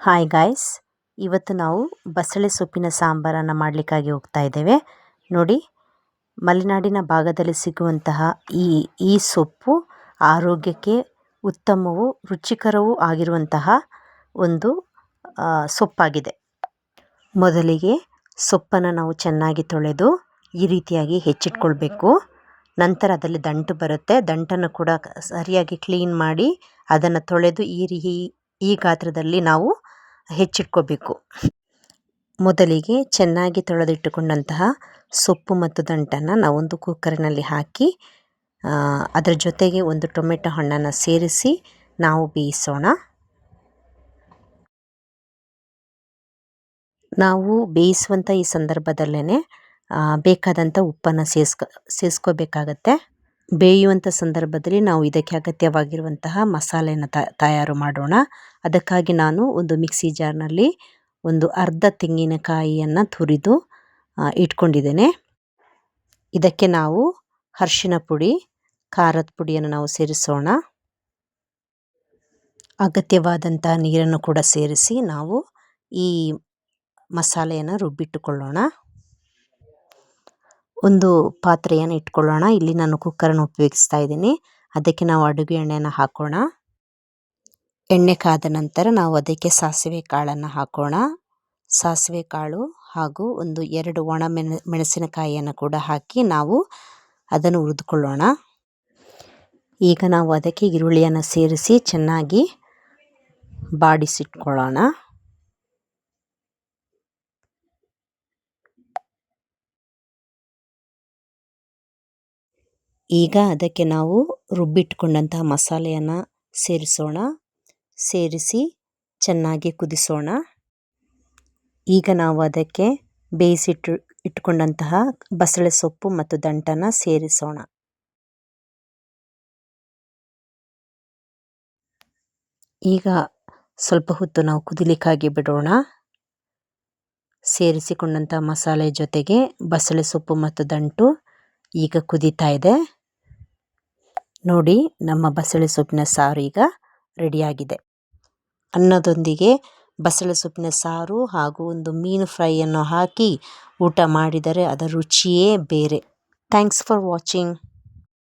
Hi guys, ಇವತ್ತು ನಾವು ಬಸಳೆ ಸೊಪ್ಪಿನ ಸಾಂಬಾರನ್ನು ಮಾಡಲಿಕ್ಕಾಗಿ ಹೋಗ್ತಾ ಇದ್ದೇವೆ. ನೋಡಿ, ಮಲೆನಾಡಿನ ಭಾಗದಲ್ಲಿ ಸಿಗುವಂತಹ ಈ ಸೊಪ್ಪು ಆರೋಗ್ಯಕ್ಕೆ ಉತ್ತಮವೂ ರುಚಿಕರವೂ ಆಗಿರುವಂತಹ ಒಂದು ಸೊಪ್ಪಾಗಿದೆ. ಮೊದಲಿಗೆ ಸೊಪ್ಪನ್ನು ನಾವು ಚೆನ್ನಾಗಿ ತೊಳೆದು ಈ ರೀತಿಯಾಗಿ ಹೆಚ್ಚಿಟ್ಕೊಳ್ಬೇಕು. ನಂತರ ಅದರಲ್ಲಿ ದಂಟು ಬರುತ್ತೆ, ದಂಟನ್ನು ಕೂಡ ಸರಿಯಾಗಿ ಕ್ಲೀನ್ ಮಾಡಿ ಅದನ್ನು ತೊಳೆದು ಈ ಗಾತ್ರದಲ್ಲಿ ನಾವು ಹೆಚ್ಚಿಟ್ಕೋಬೇಕು. ಮೊದಲಿಗೆ ಚೆನ್ನಾಗಿ ತೊಳೆದಿಟ್ಟುಕೊಂಡಂತಹ ಸೊಪ್ಪು ಮತ್ತು ದಂಟನ್ನು ನಾವೊಂದು ಕುಕ್ಕರ್ನಲ್ಲಿ ಹಾಕಿ ಅದರ ಜೊತೆಗೆ ಒಂದು ಟೊಮೆಟೊ ಹಣ್ಣನ್ನು ಸೇರಿಸಿ ನಾವು ಬೇಯಿಸೋಣ. ನಾವು ಬೇಯಿಸುವಂಥ ಈ ಸಂದರ್ಭದಲ್ಲೇ ಬೇಕಾದಂಥ ಉಪ್ಪನ್ನು ಸೇರಿಸ್ಕೋಬೇಕಾಗತ್ತೆ. ಬೇಯುವಂಥ ಸಂದರ್ಭದಲ್ಲಿ ನಾವು ಇದಕ್ಕೆ ಅಗತ್ಯವಾಗಿರುವಂತಹ ಮಸಾಲೆಯನ್ನು ತಯಾರು ಮಾಡೋಣ. ಅದಕ್ಕಾಗಿ ನಾನು ಒಂದು ಮಿಕ್ಸಿ ಜಾರ್ನಲ್ಲಿ ಒಂದು ಅರ್ಧ ತೆಂಗಿನಕಾಯಿಯನ್ನು ತುರಿದು ಇಟ್ಕೊಂಡಿದ್ದೇನೆ. ಇದಕ್ಕೆ ನಾವು ಅರಿಶಿನ ಪುಡಿ, ಖಾರದ ಪುಡಿಯನ್ನು ನಾವು ಸೇರಿಸೋಣ. ಅಗತ್ಯವಾದಂಥ ನೀರನ್ನು ಕೂಡ ಸೇರಿಸಿ ನಾವು ಈ ಮಸಾಲೆಯನ್ನು ರುಬ್ಬಿಟ್ಟುಕೊಳ್ಳೋಣ. ಒಂದು ಪಾತ್ರೆಯನ್ನು ಇಟ್ಕೊಳ್ಳೋಣ. ಇಲ್ಲಿ ನಾನು ಕುಕ್ಕರನ್ನು ಉಪಯೋಗಿಸ್ತಾ ಇದ್ದೀನಿ. ಅದಕ್ಕೆ ನಾವು ಅಡುಗೆ ಎಣ್ಣೆಯನ್ನು ಹಾಕೋಣ. ಎಣ್ಣೆ ಕಾದ ನಂತರ ನಾವು ಅದಕ್ಕೆ ಸಾಸಿವೆ ಕಾಳನ್ನು ಹಾಕೋಣ. ಸಾಸಿವೆ ಕಾಳು ಹಾಗೂ ಒಂದು 2 ಒಣ ಮೆಣಸಿನಕಾಯಿಯನ್ನು ಕೂಡ ಹಾಕಿ ನಾವು ಅದನ್ನು ಹುರಿದುಕೊಳ್ಳೋಣ. ಈಗ ನಾವು ಅದಕ್ಕೆ ಈರುಳ್ಳಿಯನ್ನು ಸೇರಿಸಿ ಚೆನ್ನಾಗಿ ಬಾಡಿಸಿಟ್ಕೊಳ್ಳೋಣ. ಈಗ ಅದಕ್ಕೆ ನಾವು ರುಬ್ಬಿಟ್ಕೊಂಡಂತಹ ಮಸಾಲೆಯನ್ನು ಸೇರಿಸೋಣ. ಸೇರಿಸಿ ಚೆನ್ನಾಗಿ ಕುದಿಸೋಣ. ಈಗ ನಾವು ಅದಕ್ಕೆ ಇಟ್ಕೊಂಡಂತಹ ಬಸಳೆ ಸೊಪ್ಪು ಮತ್ತು ದಂಟನ್ನು ಸೇರಿಸೋಣ. ಈಗ ಸ್ವಲ್ಪ ಹೊತ್ತು ನಾವು ಕುದಿಲಿಕ್ಕಾಗಿ ಬಿಡೋಣ. ಸೇರಿಸಿಕೊಂಡಂಥ ಮಸಾಲೆ ಜೊತೆಗೆ ಬಸಳೆ ಸೊಪ್ಪು ಮತ್ತು ದಂಟು ಈಗ ಕುದೀತಾ ಇದೆ. ನೋಡಿ, ನಮ್ಮ ಬಸಳೆ ಸೊಪ್ಪಿನ ಸಾರು ಈಗ ರೆಡಿಯಾಗಿದೆ. ಅನ್ನದೊಂದಿಗೆ ಬಸಳೆ ಸೊಪ್ಪಿನ ಸಾರು ಹಾಗೂ ಒಂದು ಮೀನು ಫ್ರೈಯನ್ನು ಹಾಕಿ ಊಟ ಮಾಡಿದರೆ ಅದರ ರುಚಿಯೇ ಬೇರೆ. Thanks for watching.